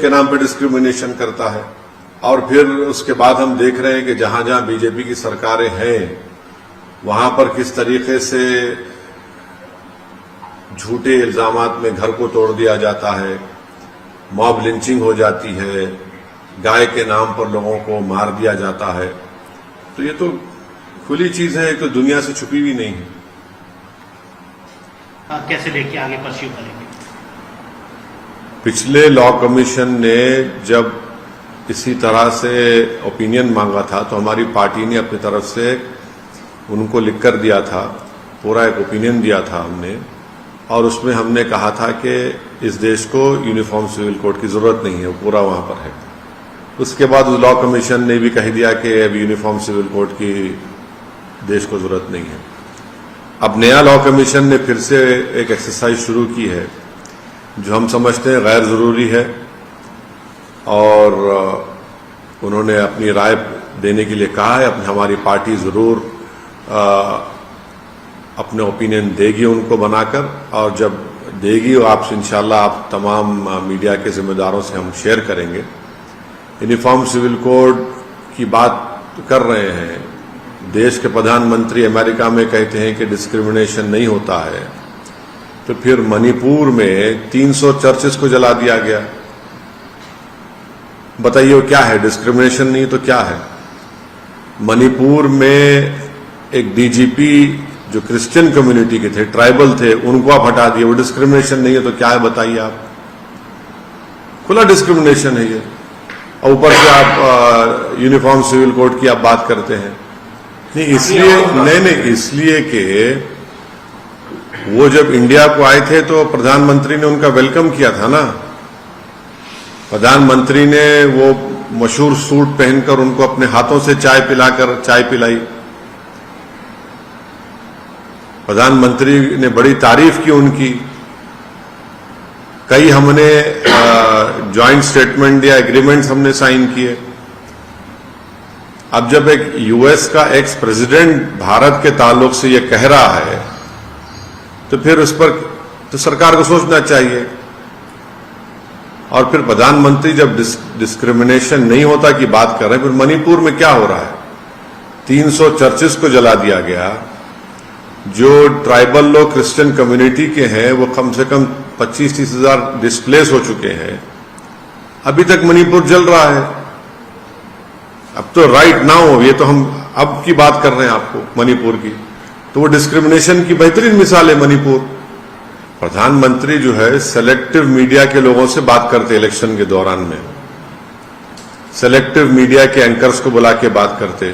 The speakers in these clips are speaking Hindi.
के नाम पर डिस्क्रिमिनेशन करता है। और फिर उसके बाद हम देख रहे हैं कि जहां जहां बीजेपी की सरकारें हैं वहां पर किस तरीके से झूठे इल्जामात में घर को तोड़ दिया जाता है, मॉब लिंचिंग हो जाती है, गाय के नाम पर लोगों को मार दिया जाता है। तो ये तो खुली चीज है, तो दुनिया से छुपी हुई नहीं है। कैसे देखिए आगे परस्यू करेंगे? पिछले लॉ कमीशन ने जब इसी तरह से ओपिनियन मांगा था तो हमारी पार्टी ने अपनी तरफ से उनको लिख कर दिया था, पूरा एक ओपिनियन दिया था हमने, और उसमें हमने कहा था कि इस देश को यूनिफॉर्म सिविल कोड की जरूरत नहीं है, वो पूरा वहां पर है। उसके बाद लॉ कमीशन ने भी कह दिया कि अब यूनिफॉर्म सिविल कोड की देश को जरूरत नहीं है। अब नया लॉ कमीशन ने फिर से एक एक्सरसाइज शुरू की है जो हम समझते हैं गैर जरूरी है, और उन्होंने अपनी राय देने के लिए कहा है। हमारी पार्टी जरूर अपने ओपिनियन देगी उनको बनाकर, और जब देगी आपसे इंशाल्लाह आप तमाम मीडिया के जिम्मेदारों से हम शेयर करेंगे। यूनिफॉर्म सिविल कोड की बात कर रहे हैं, देश के प्रधानमंत्री अमेरिका में कहते हैं कि डिस्क्रिमिनेशन नहीं होता है, तो फिर मणिपुर में 300 चर्चेस को जला दिया गया। बताइए वो क्या है? डिस्क्रिमिनेशन नहीं तो क्या है? मणिपुर में एक डीजीपी जो क्रिश्चियन कम्युनिटी के थे, ट्राइबल थे, उनको आप हटा दिए, वो डिस्क्रिमिनेशन नहीं है तो क्या है? बताइए आप। खुला डिस्क्रिमिनेशन है ये, और ऊपर से आप यूनिफॉर्म सिविल कोड की आप बात करते हैं। नहीं इसलिए कि वो जब इंडिया को आए थे तो प्रधानमंत्री ने उनका वेलकम किया था ना। प्रधानमंत्री ने वो मशहूर सूट पहनकर उनको अपने हाथों से चाय पिलाई। प्रधानमंत्री ने बड़ी तारीफ की उनकी। कई हमने जॉइंट स्टेटमेंट या एग्रीमेंट्स हमने साइन किए। अब जब एक यूएस का एक्स प्रेसिडेंट भारत के ताल्लुक से ये कह रहा है तो फिर उस पर तो सरकार को सोचना चाहिए। और फिर प्रधानमंत्री जब डिस्क्रिमिनेशन नहीं होता की बात कर रहे हैं, फिर मणिपुर में क्या हो रहा है? 300 चर्चेस को जला दिया गया। जो ट्राइबल लोग क्रिश्चियन कम्युनिटी के हैं वो कम से कम 25-30 हजार डिस्प्लेस हो चुके हैं। अभी तक मणिपुर जल रहा है। अब तो राइट नाउ, ये तो हम अब की बात कर रहे हैं आपको मणिपुर की, तो वो डिस्क्रिमिनेशन की बेहतरीन मिसाल है मणिपुर। प्रधानमंत्री जो है सेलेक्टिव मीडिया के लोगों से बात करते इलेक्शन के दौरान में, सेलेक्टिव मीडिया के एंकर्स को बुला के बात करते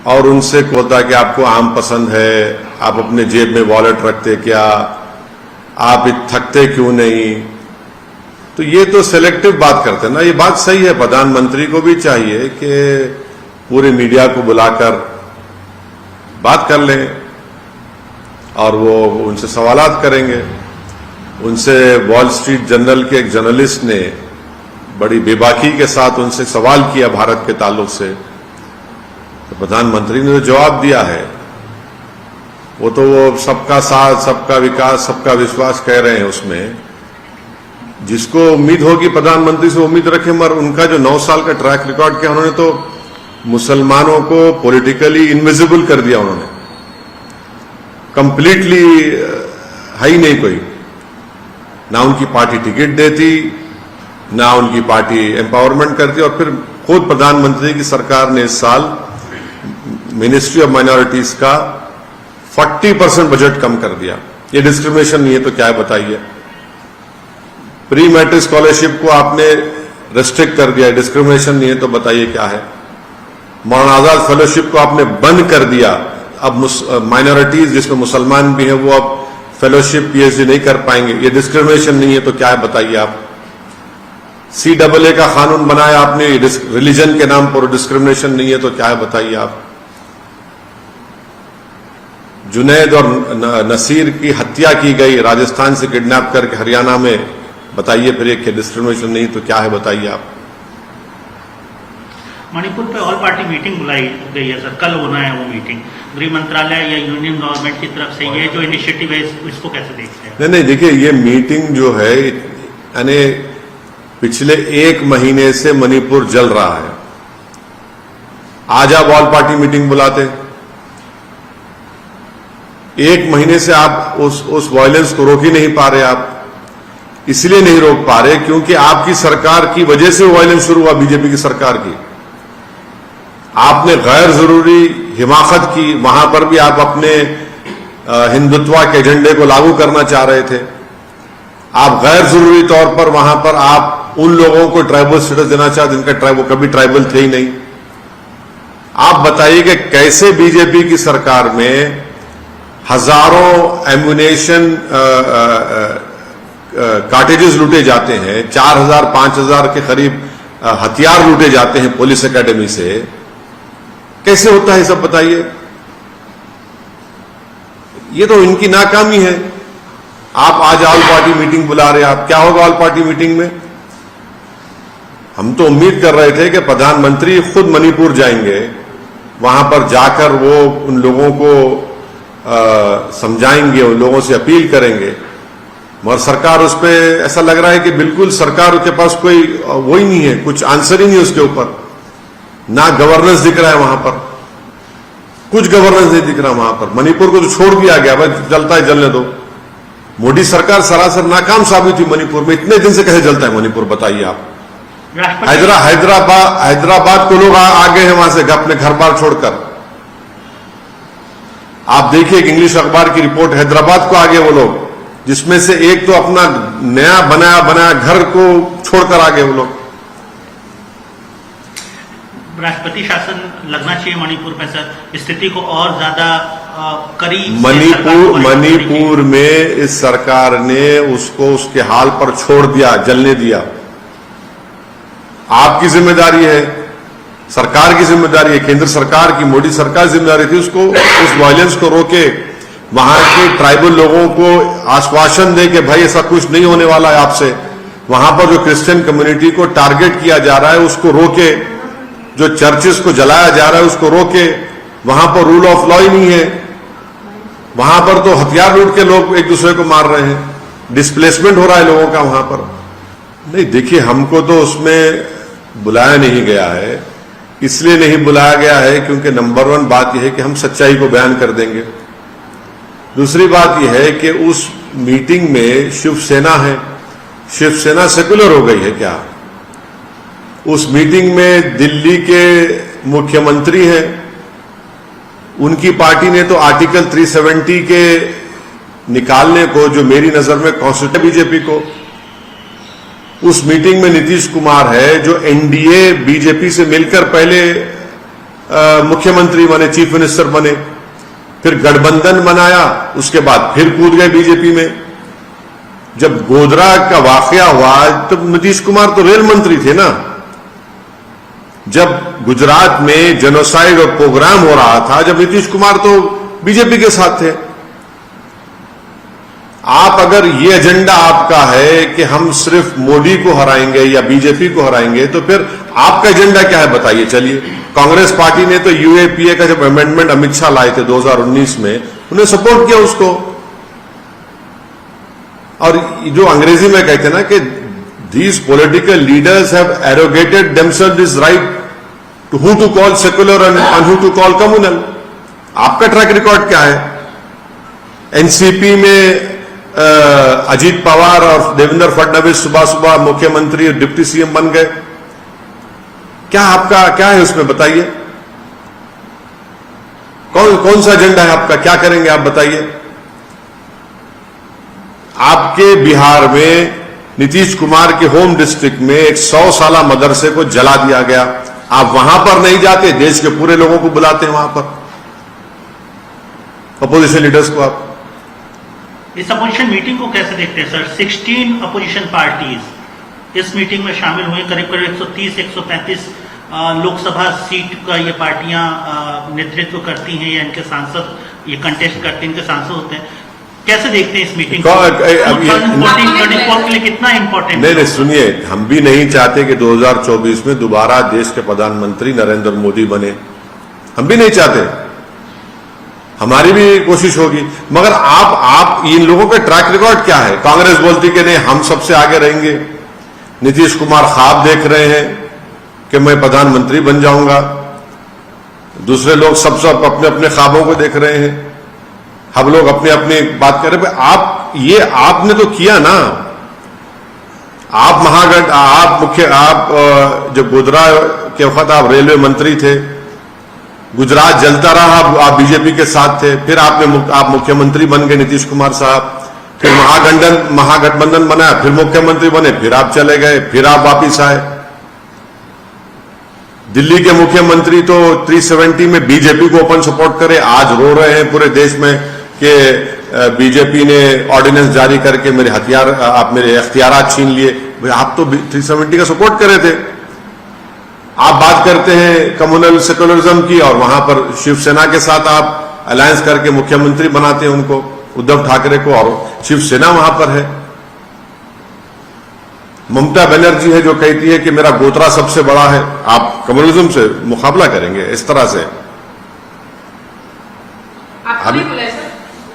और उनसे बोलता कि आपको आम पसंद है, आप अपने जेब में वॉलेट रखते क्या, आप थकते क्यों नहीं। तो ये तो सेलेक्टिव बात करते हैं ना। ये बात सही है, प्रधानमंत्री को भी चाहिए कि पूरे मीडिया को बुलाकर बात कर लें और वो उनसे सवालात करेंगे। उनसे वॉल स्ट्रीट जर्नल के एक जर्नलिस्ट ने बड़ी बेबाकी के साथ उनसे सवाल किया भारत के ताल्लुक से, तो प्रधानमंत्री ने तो जवाब दिया है। वो तो वो सबका साथ, सबका विकास, सबका विश्वास कह रहे हैं। उसमें जिसको उम्मीद होगी प्रधानमंत्री से उम्मीद रखें, मगर उनका जो 9 साल का ट्रैक रिकॉर्ड किया, उन्होंने तो मुसलमानों को पॉलिटिकली इनविजिबल कर दिया। उन्होंने कंप्लीटली है ही नहीं कोई, ना उनकी पार्टी टिकट देती, ना उनकी पार्टी एम्पावरमेंट करती। और फिर खुद प्रधानमंत्री की सरकार ने इस साल मिनिस्ट्री ऑफ माइनॉरिटीज का 40% बजट कम कर दिया। ये डिस्क्रिमिनेशन नहीं है तो क्या है? बताइए। प्री मैट्रिक स्कॉलरशिप को आपने रेस्ट्रिक्ट कर दिया, डिस्क्रिमिनेशन नहीं है तो बताइए क्या है? मौलाना आजाद फेलोशिप को आपने बंद कर दिया। अब माइनॉरिटीज जिसमें मुसलमान भी हैं वो अब फेलोशिप पीएचडी नहीं कर पाएंगे, ये डिस्क्रिमिनेशन नहीं है तो क्या है? बताइए आप। CAA का कानून बनाया आपने रिलीजन के नाम पर, डिस्क्रिमिनेशन नहीं है तो क्या है? बताइए आप। जुनैद और नसीर की हत्या की गई, राजस्थान से किडनैप करके हरियाणा में, बताइए फिर एक डिस्क्रिमिनेशन नहीं तो क्या है? बताइए आप। मणिपुर पे ऑल पार्टी मीटिंग बुलाई गई है सर, कल होना है वो मीटिंग। गृह मंत्रालय या यूनियन गवर्नमेंट की तरफ से ये जो इनिशिएटिव है इसको कैसे देखते हैं? नहीं देखिए, ये मीटिंग जो है यानी पिछले 1 महीने से मणिपुर जल रहा है। आज आप ऑल पार्टी मीटिंग बुलाते, 1 महीने से आप उस वायलेंस को रोक ही नहीं पा रहे। आप इसलिए नहीं रोक पा रहे क्योंकि आपकी सरकार की वजह से वायलेंस शुरू हुआ, बीजेपी की सरकार की। आपने गैर जरूरी हिमाकत की, वहां पर भी आप अपने हिंदुत्व के एजेंडे को लागू करना चाह रहे थे। आप गैर जरूरी तौर पर वहां पर आप उन लोगों को ट्राइबल स्टेटस देना चाहते जिनका वो कभी ट्राइबल थे ही नहीं। आप बताइए कि कैसे बीजेपी की सरकार में हजारों एम्युनेशन कार्टेजेस लूटे जाते हैं, 4000 5000 के करीब हथियार लूटे जाते हैं पुलिस एकेडमी से। कैसे होता है सब बताइए। ये तो इनकी नाकामी है। आप आज ऑल पार्टी मीटिंग बुला रहे हैं, आप क्या होगा ऑल पार्टी मीटिंग में? हम तो उम्मीद कर रहे थे कि प्रधानमंत्री खुद मणिपुर जाएंगे, वहां पर जाकर वो उन लोगों को समझाएंगे, उन लोगों से अपील करेंगे, मगर सरकार उस पर ऐसा लग रहा है कि बिल्कुल सरकार के पास कोई वो ही नहीं है, कुछ आंसर ही नहीं उसके ऊपर। ना गवर्नेंस दिख रहा है वहां पर, कुछ गवर्नेंस नहीं दिख रहा वहां पर। मणिपुर को तो छोड़ दिया गया, भाई जलता है जलने दो। मोदी सरकार सरासर नाकाम साबित हुई मणिपुर में। इतने दिन से कैसे जलता है मणिपुर बताइए आप? हैदराबाद को लोग आ गए हैं वहां से अपने घर बार छोड़कर। आप देखिए एक इंग्लिश अखबार की रिपोर्ट, हैदराबाद को आ गए वो लोग, जिसमें से एक तो अपना नया बनाया घर को छोड़कर आ गए वो लोग। राष्ट्रपति शासन लगना चाहिए मणिपुर में सर, स्थिति को और ज्यादा करीब। मणिपुर में इस सरकार ने उसको उसके हाल पर छोड़ दिया, जलने दिया। आपकी जिम्मेदारी है, सरकार की जिम्मेदारी है, केंद्र सरकार की, मोदी सरकार की जिम्मेदारी थी उसको उस वायलेंस को रोके, वहां के ट्राइबल लोगों को आश्वासन दे कि भाई ऐसा कुछ नहीं होने वाला है आपसे। वहां पर जो क्रिश्चियन कम्युनिटी को टारगेट किया जा रहा है उसको रोके, जो चर्चेस को जलाया जा रहा है उसको रोके। वहां पर रूल ऑफ लॉ ही नहीं है, वहां पर तो हथियार लूट के लोग एक दूसरे को मार रहे हैं, डिस्प्लेसमेंट हो रहा है लोगों का वहां पर। नहीं देखिए, हमको तो उसमें बुलाया नहीं गया है, इसलिए नहीं बुलाया गया है क्योंकि नंबर 1 बात यह है कि हम सच्चाई को बयान कर देंगे। दूसरी बात यह है कि उस मीटिंग में शिवसेना है, शिवसेना सेक्युलर हो गई है क्या? उस मीटिंग में दिल्ली के मुख्यमंत्री हैं, उनकी पार्टी ने तो आर्टिकल 370 के निकालने को, जो मेरी नजर में कॉन्स्टिट्यूशन बीजेपी को, उस मीटिंग में नीतीश कुमार है जो एनडीए बीजेपी से मिलकर पहले मुख्यमंत्री बने, चीफ मिनिस्टर बने, फिर गठबंधन बनाया, उसके बाद फिर कूद गए बीजेपी में। जब गोधरा का वाकया हुआ तब नीतीश कुमार तो रेल मंत्री थे ना। जब गुजरात में जेनोसाइड और प्रोग्राम हो रहा था, जब नीतीश कुमार तो बीजेपी के साथ थे। आप अगर ये एजेंडा आपका है कि हम सिर्फ मोदी को हराएंगे या बीजेपी को हराएंगे, तो फिर आपका एजेंडा क्या है बताइए? चलिए, कांग्रेस पार्टी ने तो यूएपीए का जब अमेंडमेंट अमित शाह लाए थे 2019 में, उन्हें सपोर्ट किया उसको। और जो अंग्रेजी में कहते हैं ना कि these political leaders have arrogated themselves this right to who to call secular and who to call communal। आपका ट्रैक रिकॉर्ड क्या है? एनसीपी में अजीत पवार और देवेंद्र फडणवीस सुबह सुबह मुख्यमंत्री और डिप्टी सीएम बन गए। क्या आपका क्या है उसमें बताइए? कौन सा एजेंडा है आपका? क्या करेंगे आप बताइए? आपके बिहार में नीतीश कुमार के होम डिस्ट्रिक्ट में एक 100 साला मदरसे को जला दिया गया। आप वहां पर नहीं जाते, देश के पूरे लोगों को बुलाते हैं वहां पर, अपोजिशन लीडर्स को। आप इस अपोजिशन मीटिंग को कैसे देखते हैं सर? 16 अपोजिशन पार्टीज इस मीटिंग में शामिल हुए, करीब करीब 130-135 लोकसभा सीट का ये पार्टियां नेतृत्व करती हैं या इनके सांसद ये कंटेस्ट करते हैं, इनके सांसद होते हैं। कैसे देखते हैं इस मीटिंग को? 2024 के लिए कितना इंपॉर्टेंट? नहीं, सुनिए, हम भी नहीं चाहते कि 2024 में दोबारा देश के प्रधानमंत्री नरेंद्र मोदी बने। हम भी नहीं चाहते, हमारी भी कोशिश होगी। मगर आप इन लोगों का ट्रैक रिकॉर्ड क्या है? कांग्रेस बोलती कि नहीं हम सबसे आगे रहेंगे, नीतीश कुमार ख्वाब देख रहे हैं कि मैं प्रधानमंत्री बन जाऊंगा। दूसरे लोग सब अपने अपने ख्वाबों को देख रहे हैं। हम लोग अपने अपने बात कर रहे हैं। आपने तो किया ना। आप जब गुजरात के वक्त आप रेलवे मंत्री थे, गुजरात जलता रहा, आप बीजेपी के साथ थे, फिर आप मुख्यमंत्री बन गए नीतीश कुमार साहब, फिर महागठबंधन बनाया, फिर मुख्यमंत्री बने, फिर आप चले गए, फिर आप वापिस आए। दिल्ली के मुख्यमंत्री तो 370 में बीजेपी को ओपन सपोर्ट करे, आज रो रहे हैं पूरे देश में कि बीजेपी ने ऑर्डिनेंस जारी करके मेरे इख्तियारात छीन लिए। भाई आप तो 370 का सपोर्ट कर रहे थे। आप बात करते हैं कम्युनल सेकुलरिज्म की और वहां पर शिवसेना के साथ आप अलायंस करके मुख्यमंत्री बनाते हैं उनको, उद्धव ठाकरे को, और शिवसेना वहां पर है। ममता बनर्जी है जो कहती है कि मेरा गोत्रा सबसे बड़ा है। आप कम्युनलिज्म से मुकाबला करेंगे इस तरह से?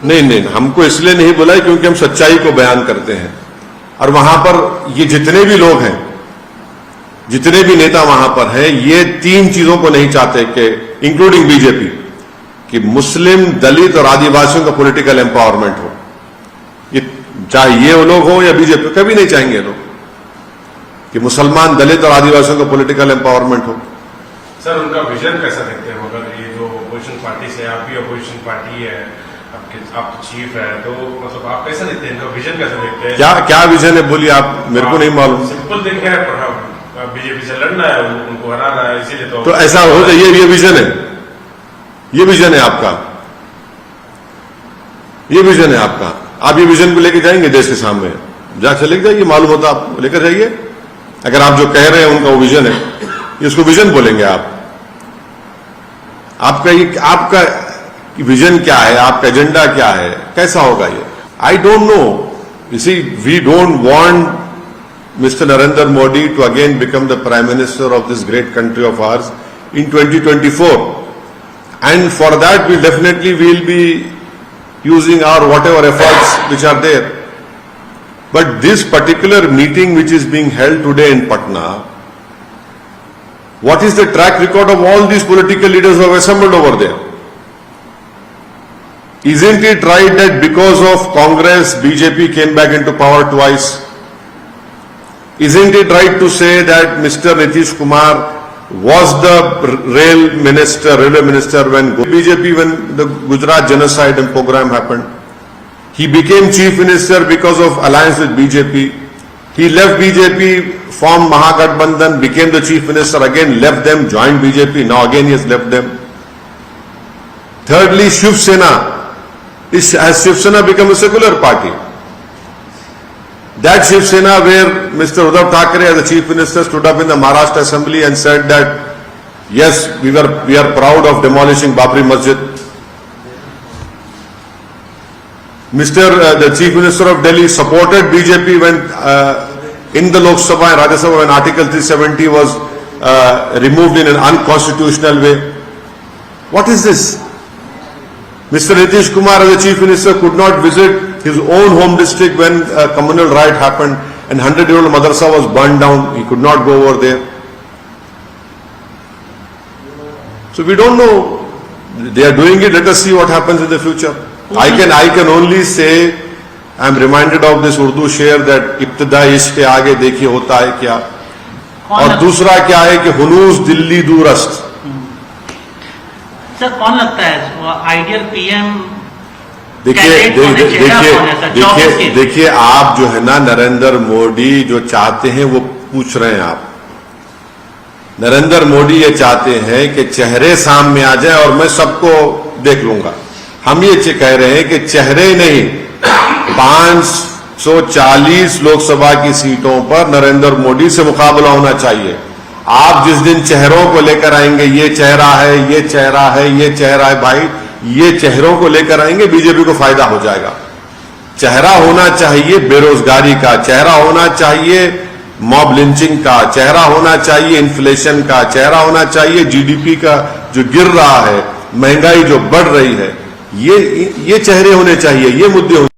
नहीं, हमको इसलिए नहीं बुला है क्योंकि हम सच्चाई को बयान करते हैं। और वहां पर ये जितने भी लोग हैं, जितने भी नेता वहां पर हैं, ये तीन चीजों को नहीं चाहते कि इंक्लूडिंग बीजेपी, कि मुस्लिम, दलित और आदिवासियों का पॉलिटिकल एम्पावरमेंट हो। ये चाहे ये लोग हो या बीजेपी, कभी नहीं चाहेंगे लोग कि मुसलमान, दलित और आदिवासियों का पॉलिटिकल एम्पावरमेंट हो। सर, उनका विजन कैसा देखते हैं? मगर ये जो अपोजिशन पार्टी से, आप भी अपोजिशन पार्टी है, आप तो चीफ है, तो मतलब आप कैसा देखते हैं? इनका विजन कैसा देखते हैं? क्या विजन है बोलिए आप, मेरे को नहीं मालूम। सिंपल देखे बीजेपी से लड़ना है, उनको हराना है, इसीलिए तो ऐसा हो जाए। ये विजन है, ये विजन है आपका, ये विजन है आपका। आप ये विजन को लेकर जाएंगे देश के सामने, जाके लेकर जाइए, मालूम होता आप लेकर जाइए। अगर आप जो कह रहे हैं उनका वो विजन है, इसको विजन बोलेंगे आप। आपका विजन क्या है, आपका एजेंडा क्या है, कैसा होगा ये? I don't know. You see, we don't want Mr. Narendra Modi to again become the Prime Minister of this great country of ours in 2024. And for that, we'll be using our whatever efforts which are there. But this particular meeting which is being held today in Patna, what is the track record of all these political leaders who have assembled over there? Isn't it right that because of Congress, BJP came back into power twice? Isn't it right to say that Mr. Nitish Kumar was the railway minister when BJP, when the Gujarat genocide and program happened? He became chief minister because of alliance with BJP. He left BJP, formed Mahagathbandhan, became the chief minister, again left them, joined BJP, now again he has left them. Thirdly, Shiv Sena. Has Shiv Sena become a secular party? That Shiv Sena where Mr. Uddhav Thackeray as the chief minister stood up in the Maharashtra assembly and said that yes, we are proud of demolishing Babri Masjid. The chief minister of Delhi supported BJP when in the Lok Sabha and Rajya Sabha when Article 370 was removed in an unconstitutional way. What is this? Mr. Nitish Kumar as the chief minister could not visit his own home district when a communal riot happened and 100-year-old madrasa was burned down. He could not go over there. So we don't know. They are doing it. Let us see what happens in the future. I can only say, I am reminded of this Urdu शेर that इब्तिदा इश्क के आगे देखिए होता है क्या, और दूसरा क्या है कि हुनूस दिल्ली दूरस्त। सर, कौन लगता है आइडियल पीएम? देखिए आप जो है ना, नरेंद्र मोदी जो चाहते हैं वो पूछ रहे हैं आप। नरेंद्र मोदी ये चाहते हैं कि चेहरे सामने आ जाए और मैं सबको देख लूंगा। हम ये कह रहे हैं कि चेहरे नहीं, 540 लोकसभा की सीटों पर नरेंद्र मोदी से मुकाबला होना चाहिए। आप जिस दिन चेहरों को लेकर आएंगे, ये चेहरा है, ये चेहरा है, ये चेहरा है, भाई ये चेहरों को लेकर आएंगे, बीजेपी को फायदा हो जाएगा। चेहरा होना चाहिए बेरोजगारी का, चेहरा होना चाहिए मॉब लिंचिंग का, चेहरा होना चाहिए इन्फ्लेशन का, चेहरा होना चाहिए जीडीपी का जो गिर रहा है, महंगाई जो बढ़ रही है, ये चेहरे होने चाहिए, ये मुद्दे होने